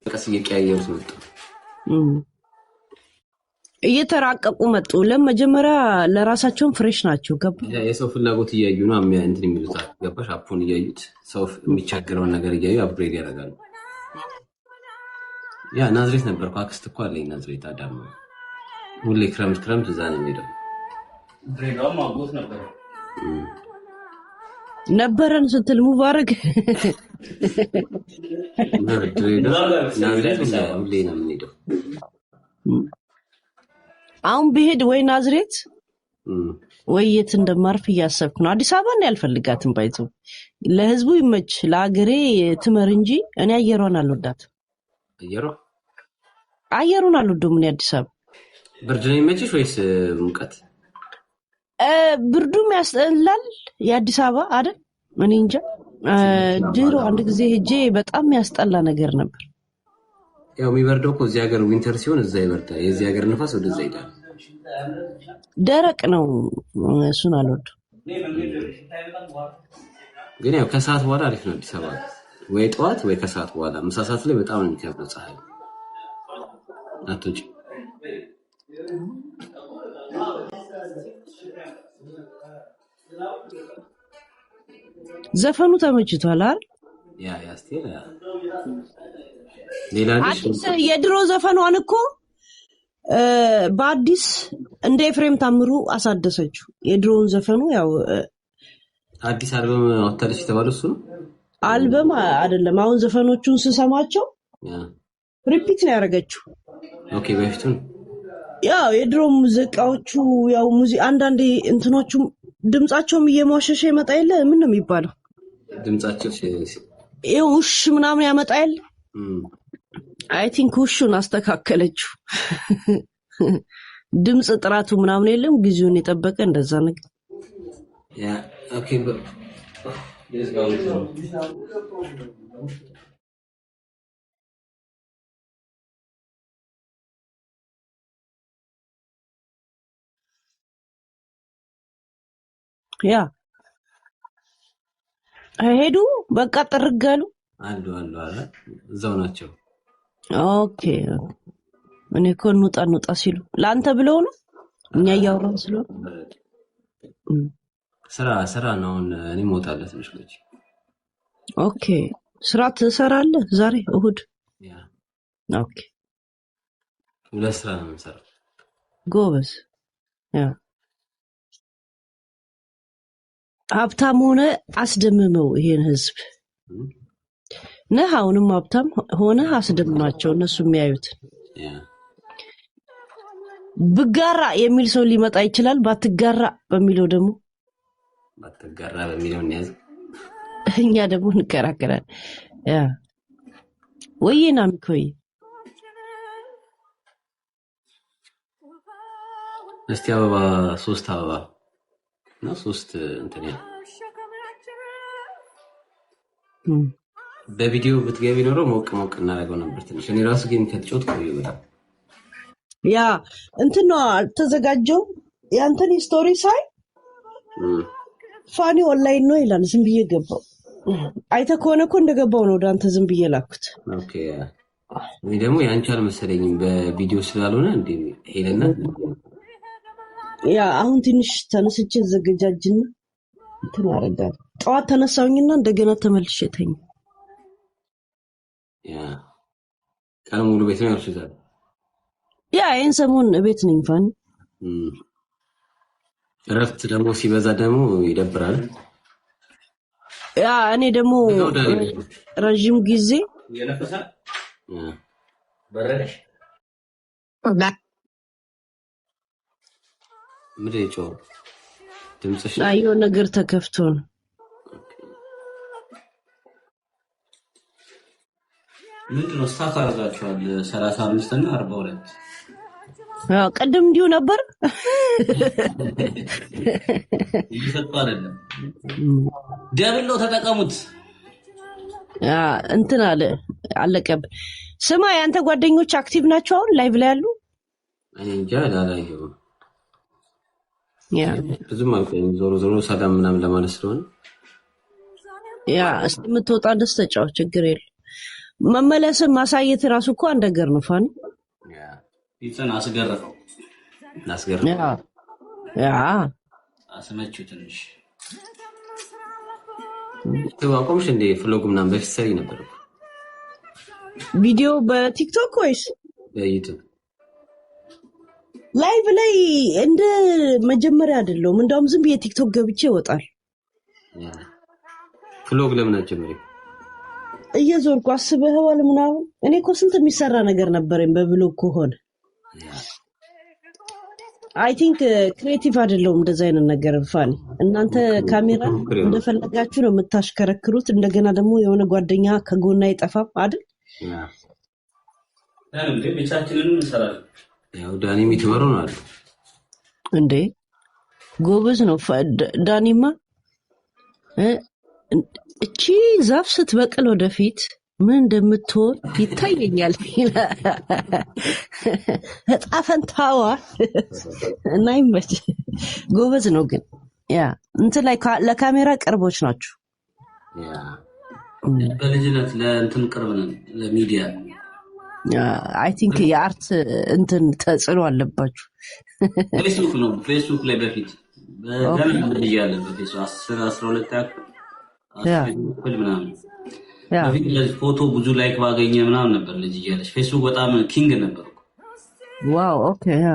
ቀስ እየቀያየሩት መጡ። እየተራቀቁ መጡ። ለመጀመሪያ ለራሳቸውን ፍሬሽ ናቸው። ገባ የሰው ፍላጎት እያዩ ነው እንትን የሚሉት ገባሽ? አፑን እያዩት ሰው የሚቸገረውን ነገር እያዩ አፕግሬድ ያደርጋሉ። ያ ናዝሬት ነበርኩ። አክስት እኮ አለኝ ናዝሬት አዳማ። ሁሌ ክረምት እዛ ነው የሚሄደው። ድሬዳዋ ማጎት ነበረን ስትል ሙባረክ ናዝሬት ሁሌ ነው የምንሄደው። አሁን ብሄድ ወይ ናዝሬት ወይ የት እንደማርፍ እያሰብኩ ነው። አዲስ አበባ ነው ያልፈልጋትም። ባይቱ ለህዝቡ ይመች ለአገሬ ትመር እንጂ እኔ አየሯን አልወዳት። አየሩን አልወደውም። እኔ አዲስ አበባ ብርድ ነው የሚመችሽ ወይስ ሙቀት? ብርዱም ያስጠላል የአዲስ አበባ አይደል? እኔ እንጃ። ድሮ አንድ ጊዜ ሄጄ በጣም ያስጠላ ነገር ነበር። ያው የሚበርደው እኮ እዚህ ሀገር ዊንተር ሲሆን እዛ ይበርዳል። የዚህ ሀገር ንፋስ ወደዛ ይሄዳል። ደረቅ ነው። እሱን አልወደውም። ግን ያው ከሰዓት በኋላ አሪፍ ነው አዲስ አበባ። ወይ ጠዋት ወይ ከሰዓት በኋላ ምሳ ሰዓት ላይ በጣም ነው የሚከብደው ፀሐይ። አትወጪ። ዘፈኑ ተመችቷል አይደል? ያ ያስቴር ሌላ አዲስ የድሮ ዘፈኗን እኮ በአዲስ እንደ ኤፍሬም ታምሩ አሳደሰችው። የድሮውን ዘፈኑ ያው አዲስ አልበም አወጣለች የተባለው እሱ ነው። አልበም አይደለም። አሁን ዘፈኖቹን ስሰማቸው ሪፒት ነው ያደረገችው። ኦኬ በፊቱን ያው የድሮ ሙዚቃዎቹ ያው አንዳንዴ እንትኖቹ ድምጻቸውም እየሟሸሸ ይመጣ የለ ምን ነው የሚባለው? ድምጻቸው ውሽ ምናምን ያመጣ የለ። አይ ቲንክ ውሹን አስተካከለችው። ድምጽ ጥራቱ ምናምን የለም ጊዜውን የጠበቀ እንደዛ ነገር። ያ ኦኬ ያ ሄዱ በቃ ጥርጋሉ አሉ እዛው ናቸው። ኦኬ እኔ እኮ እንውጣ ሲሉ ለአንተ ብለው ነው እኛ እያወራን ስለሆነ ስራ ነው። እኔ እሞታለሁ ትንሽ ልጅ። ኦኬ ስራ ትሰራለህ ዛሬ እሁድ? ያ ኦኬ ሁለት ስራ ነው የምሰራው። ጎበዝ። ያ ሀብታም ሆነ አስደምመው ይሄን ህዝብ ነህ። አሁንም ሀብታም ሆነ አስደምማቸው እነሱ የሚያዩት። ብጋራ የሚል ሰው ሊመጣ ይችላል። ባትጋራ በሚለው ደግሞ እንያዝ። እኛ ደግሞ እንከራከራለን። ያ ወይና ሚኮይ እስቲ አበባ 3 አበባ ነው 3 እንትን ያ በቪዲዮ ብትገቢ ኖሮ ሞቅ እናደርገው ነበር ትንሽ። እኔ ራሱ ጌም ከተጫወት ቆዩ በጣም ያ እንትን ነው ተዘጋጀው። ያንተን ስቶሪ ሳይ ፋኒ ኦንላይን ነው ይላል። ዝም ብዬ ገባው። አይተ ከሆነ እኮ እንደገባው ነው ወደ አንተ ዝም ብዬ ላኩት። ኦኬ እኔ ደግሞ ያንቺ አልመሰለኝም በቪዲዮ ስላልሆነ እንዴ ሄለና ያ አሁን ትንሽ ተነስቼ ዘገጃጅና እንትን አረጋለሁ። ጠዋት ተነሳውኝና እንደገና ተመልሼ ተኝ። ያ ቀን ሙሉ ቤት ነው ያልሽዛል? ያ ይሄን ሰሞን ቤት ነኝ ፋኒ። እረፍት ደግሞ ሲበዛ ደግሞ ይደብራል። ያ እኔ ደግሞ ረጅም ጊዜ የነፈሰ በረደሽ ምድሪቾ ድምጽሽ አዮ ነገር ተከፍቶ ነው። ምንድነው ስታክ አደረጋችኋል? 35 እና 42 ያው ቀደም እንዲሁ ነበር። ይሰጣ አይደለም ደብል ነው ተጠቀሙት። ያ እንትን አለቀብ። ስማ ያንተ ጓደኞች አክቲቭ ናቸው አሁን ላይቭ ላይ ያሉ? እኔ እንጃ አላየሁም። ያ ብዙም አልቆየም። ዞሮ ሰላም ምናምን ለማለት ስለሆነ ያ እስቲ የምትወጣ ደስ ተጫው ችግር የለም። መመለስን ማሳየት ራሱ እኮ አንድ ነገር ነው ፋኒ። ፊትን አስገረፈው ያ አስመችው ትንሽ ተዋቆምሽ እንደ ፍሎግ ምናምን በፊት ሰሪ ነበር ቪዲዮ በቲክቶክ ወይስ በዩቲዩብ ላይቭ ላይ እንደ መጀመሪያ አይደለም። እንደውም ዝም ብዬ ቲክቶክ ገብቼ ይወጣል። ፍሎግ ለምን አትጀምሪ? እየዞርኩ አስበህዋል ምናምን። እኔ እኮ ስንት የሚሰራ ነገር ነበረኝ በብሎግ ከሆነ አይ ቲንክ ክሬቲቭ አይደለም እንደዛ አይነት ነገር ፋኒ። እናንተ ካሜራ እንደፈለጋችሁ ነው የምታሽከረክሩት። እንደገና ደግሞ የሆነ ጓደኛ ከጎና አይጠፋም አይደል? እንዴ ብቻችንን እንሰራለን። ያው ዳኒ የሚትበረው ነው አይደል እንዴ? ጎበዝ ነው ዳኒማ። እቺ ዛፍ ስትበቅል ወደፊት ምን እንደምትሆን ይታየኛል። እጣ ፈንታዋ እና ይመች። ጎበዝ ነው ግን ያ እንትን ላይ ለካሜራ ቅርቦች ናችሁ። በልጅነት ለእንትን ቅርብ ነን ለሚዲያ። አይ ቲንክ የአርት እንትን ተጽዕኖ አለባችሁ። ፌስቡክ ላይ በፊት በገና ልጅ ያለ በፌስቡክ 10-12 ያክል ምናምን በፊት ለዚህ ፎቶ ብዙ ላይክ ባገኘ ምናምን ነበር ልጅ እያለች። ፌስቡክ በጣም ኪንግ ነበር። ዋው ኦኬ ያ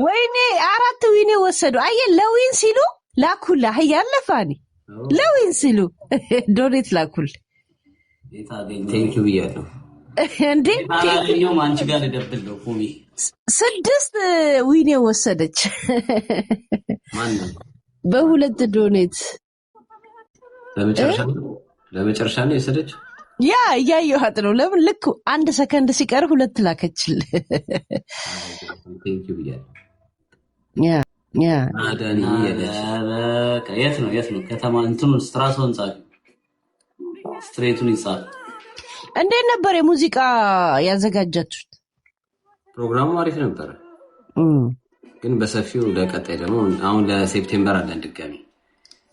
ወይኔ 4 ዊኔ ወሰዱ። አየህ ለዊን ሲሉ ላኩላ ያለፋኒ ለዊን ሲሉ ዶኔት ላኩል። ቴንክ ዩ ብያለሁ እንዴ ታላላኛው አንቺ ጋር ልደብልለው ፎሚ 6 ዊኔ ወሰደች። ማን ነው በሁለት ዶኔት ለመጨረሻ ነው የሰደች? ያ እያየኋት ነው። ለምን ልክ 1 ሰከንድ ሲቀር 2 ላከችል። ቴንክ ዩ ብያለሁ። ያ አዳኒ የት ነው ከተማ እንትኑ ስትራሶን ጻፍ ስትሬቱን ይጻፍ። እንዴት ነበር የሙዚቃ ያዘጋጃችሁት? ፕሮግራሙ አሪፍ ነበር ግን በሰፊው ለቀጣይ ደግሞ አሁን ለሴፕቴምበር አለን ድጋሚ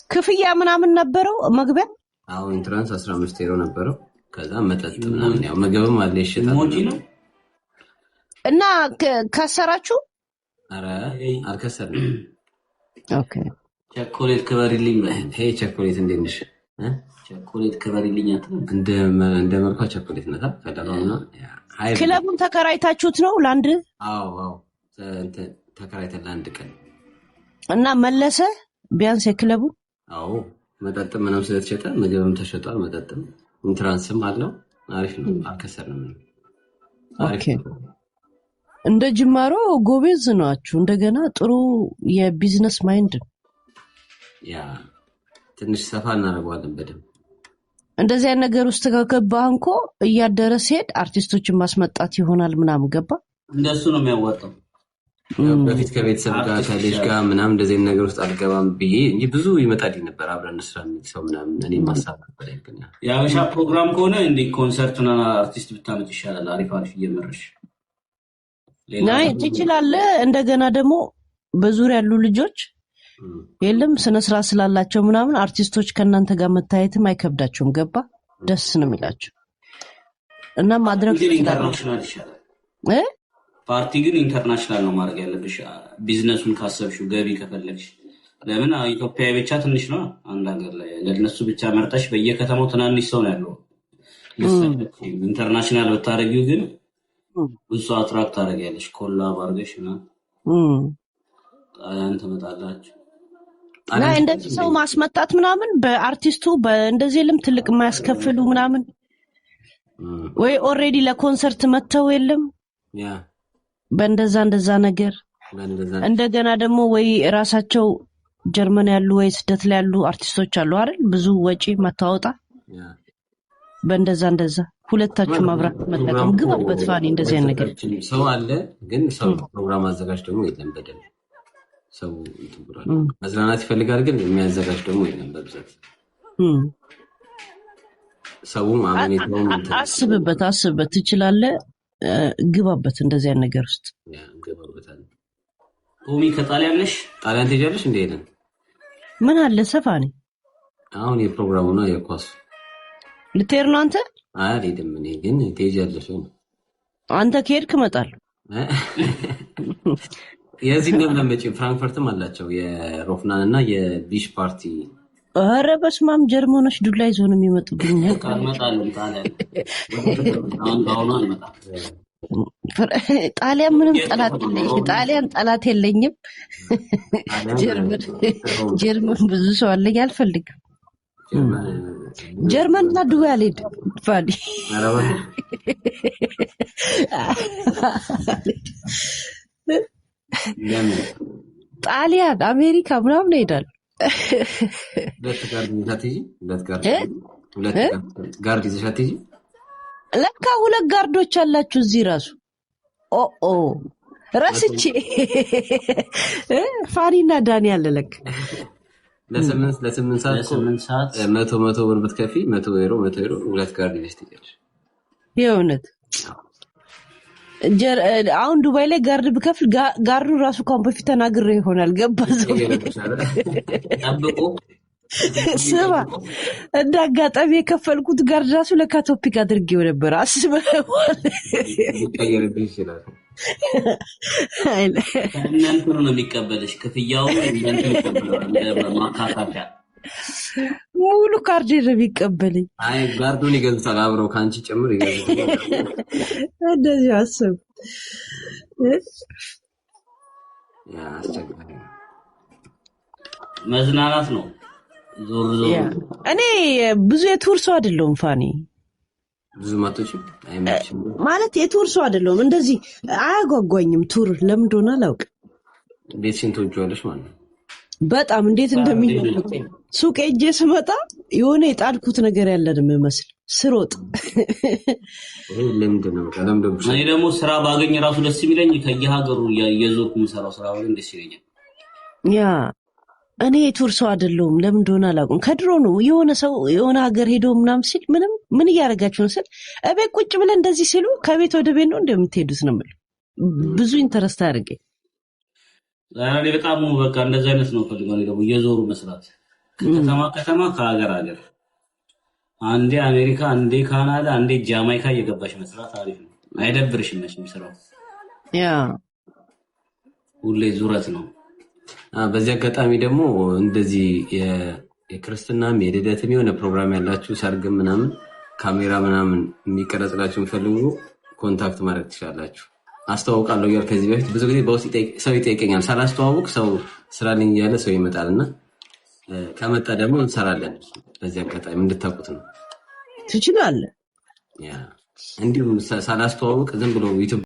ክፍያ ምናምን ነበረው መግቢያ? አሁን ኢንትራንስ 15 ዩሮ ነበረው። ከዛ መጠጥ ምናምን ያው ምግብም አለ ይሽጣል። ሞጂ ነው እና ከሰራችሁ? አረ አልከሰርንም። ኦኬ ቸኮሌት ክበሪልኝ። ሄይ ቸኮሌት እንዴት ነሽ? ቸኮሌት ክበሪልኝ አትልም? እንደ መልኳ ቸኮሌት ነታ ፈዳለውና ክለቡን ተከራይታችሁት ነው ለአንድ? አዎ ተከራይተን ለአንድ ቀን እና መለሰ ቢያንስ የክለቡ? አዎ መጠጥ ምንም ስለተሸጠ ምግብም ተሸጧል። መጠጥም ኢንትራንስም አለው። አሪፍ ነው። አልከሰርንም። ኦኬ እንደ ጅማሮ ጎበዝ ናችሁ። እንደገና ጥሩ የቢዝነስ ማይንድ ያ ትንሽ ሰፋ እናደርገዋለን በደንብ። እንደዚህ አይነት ነገር ውስጥ ከገባህ እንኮ እያደረ ሲሄድ አርቲስቶችን ማስመጣት ይሆናል ምናምን ገባ። እንደሱ ነው የሚያዋጣው። በፊት ከቤተሰብ ጋር ከልጅ ጋር ምናምን እንደዚህ አይነት ነገር ውስጥ አልገባም ብዬ እንጂ ብዙ ይመጣልኝ ነበር አብረን ስራ የሚል ሰው ምናምን እኔ ማሳብ ነበር። ያልከኛ የአበሻ ፕሮግራም ከሆነ እንደ ኮንሰርትና አርቲስት ብታመጥ ይሻላል። አሪፍ እየመረሽ ናይ ትችላለህ። እንደገና ደግሞ በዙሪያ ያሉ ልጆች የለም ስነ ስርዓት ስላላቸው ምናምን አርቲስቶች ከእናንተ ጋር መታየትም አይከብዳቸውም። ገባ ደስ ነው የሚላቸው እና ማድረግ ኢንተርናሽናል ይሻላል። ፓርቲ ግን ኢንተርናሽናል ነው ማድረግ ያለብሽ ቢዝነሱን ካሰብሽው ገቢ ከፈለግሽ። ለምን ኢትዮጵያዊ ብቻ ትንሽ ነው አንድ ሀገር ላይ ለነሱ ብቻ መርጠሽ በየከተማው ትናንሽ ሰው ነው ያለው። ኢንተርናሽናል ብታረጊው ግን ብዙ አትራክት ታደርጊያለሽ። ኮላብ አድርገሽ እና ጣሊያን ትመጣላችሁ እና እንደዚህ ሰው ማስመጣት ምናምን በአርቲስቱ በእንደዚህ ልም ትልቅ የማያስከፍሉ ምናምን ወይ ኦሬዲ ለኮንሰርት መተው የለም ያ በእንደዛ ነገር እንደገና ደግሞ ወይ ራሳቸው ጀርመን ያሉ ወይ ስደት ላይ ያሉ አርቲስቶች አሉ አይደል? ብዙ ወጪ ማታወጣ በእንደዛ ሁለታችሁ ማብራት መጠቀም ግባበት ፋኒ። እንደዚህ አይነት ነገር ሰው አለ ግን ሰው ፕሮግራም አዘጋጅ ደግሞ የለም በደንብ። ሰው እንትብራል መዝናናት ይፈልጋል ግን የሚያዘጋጅ ደግሞ የለም በብዛት። ሰው አስብበት ትችላለህ። ግባበት እንደዚህ አይነት ነገር ውስጥ ግባበታል። ቶሚ ከጣሊያን ነሽ? ጣሊያን ትሄጃለሽ እንዴ? ሄደን ምን አለ ሰፋኒ? አሁን የፕሮግራሙና የኳስ ልትሄድ ነው አንተ? አልሄድም። እኔ ግን ትሄጃለሽ ወይ? አንተ ከሄድክ እመጣለሁ። የዚህ እንደምን መጪ ፍራንክፈርትም አላቸው የሮፍናን እና የቢሽ ፓርቲ። ኧረ በስመ አብ ጀርመኖች ዱላ ይዘው ነው የሚመጡብኝ። ጣሊያን ምንም ጠላት የለኝም። ጀርመን ብዙ ሰው አለኝ፣ አልፈልግም። ጀርመን እና ዱባይ አልሄድም። ፋዲ ጣሊያን፣ አሜሪካ ምናምን እሄዳለሁ። ጋርድ ይዘሽ አትሄጂም? ለካ 2 ጋርዶች አላችሁ እዚህ ራሱ። ኦ ረስቼ ፋሪና ዳኒ አለ ለካ። ለ8 ሰዓት 100 ብር ብትከፊ 100 ዩሮ 2 ጋርድ ይዘሽ ትሄጃለሽ። የእውነት አሁን ዱባይ ላይ ጋርድ ብከፍል ጋርዱ ራሱ ካሁን በፊት ተናግሬ ይሆናል። ገባ ሰው ስማ፣ እንደ አጋጣሚ የከፈልኩት ጋርድ ራሱ ለካ ቶፒክ አድርጌው ነበር። አስበዋል። እናንተ ነው የሚቀበልሽ ክፍያው ማካካያ ሙሉ ካርድ ነው የሚቀበልኝ። አይ ጋርዱን ይገዛል አብረው ካንቺ ጭምር ይገዛል። እንደዚህ አስብ። መዝናናት ነው። እኔ ብዙ የቱር ሰው አይደለሁም ፋኒ። ብዙ ማቶች አይመችም ማለት የቱር ሰው አይደለሁም። እንደዚህ አያጓጓኝም ቱር። ለምን እንደሆነ አላውቅም። ቤትሽን ትወጂዋለሽ ማለት ነው? በጣም እንዴት እንደሚናፍቀኝ ሱቅ ሄጄ ስመጣ የሆነ የጣልኩት ነገር ያለ ነው የሚመስል ስሮጥ። ለምንድን ነው እኔ ደግሞ ስራ ባገኝ ራሱ ደስ የሚለኝ ከየሀገሩ የዞርኩ የምሰራው ስራ ባገኝ ደስ ይለኛል። ያ እኔ የቱር ሰው አይደለሁም። ለምን እንደሆነ አላውቅም። ከድሮ ነው የሆነ ሰው የሆነ ሀገር ሄዶ ምናምን ሲል ምን እያደረጋችሁ ነው ስል እቤት ቁጭ ብለን እንደዚህ ሲሉ ከቤት ወደ ቤት ነው እንደምትሄዱት ነው የምልህ። ብዙ ኢንተረስት አያደርገኝ። ዛሬ በጣም በቃ እንደዚህ አይነት ነው ፈልጋለሁ። ደግሞ እየዞሩ መስራት ከተማ ከሀገር አንዴ አሜሪካ፣ አንዴ ካናዳ፣ አንዴ ጃማይካ እየገባሽ መስራት አሪፍ ነው። አይደብርሽም መቼም ስራው። ያ ሁሌ ዙረት ነው። በዚህ አጋጣሚ ደግሞ እንደዚህ የክርስትናም የልደትም የሆነ ፕሮግራም ያላችሁ ሰርግም ምናምን ካሜራ ምናምን የሚቀረጽላችሁ የሚፈልጉ ኮንታክት ማድረግ ትችላላችሁ። አስተዋውቃለሁ እያል ከዚህ በፊት ብዙ ጊዜ በውስጥ ሰው ይጠይቀኛል። ሳላስተዋውቅ ሰው ስራልኝ እያለ ሰው ይመጣልና ከመጣ ደግሞ እንሰራለን። በዚህ አጋጣሚ እንድታውቁት ነው። ትችላለህ። እንዲሁም ሳላስተዋውቅ ዝም ብሎ ዩቲዩብ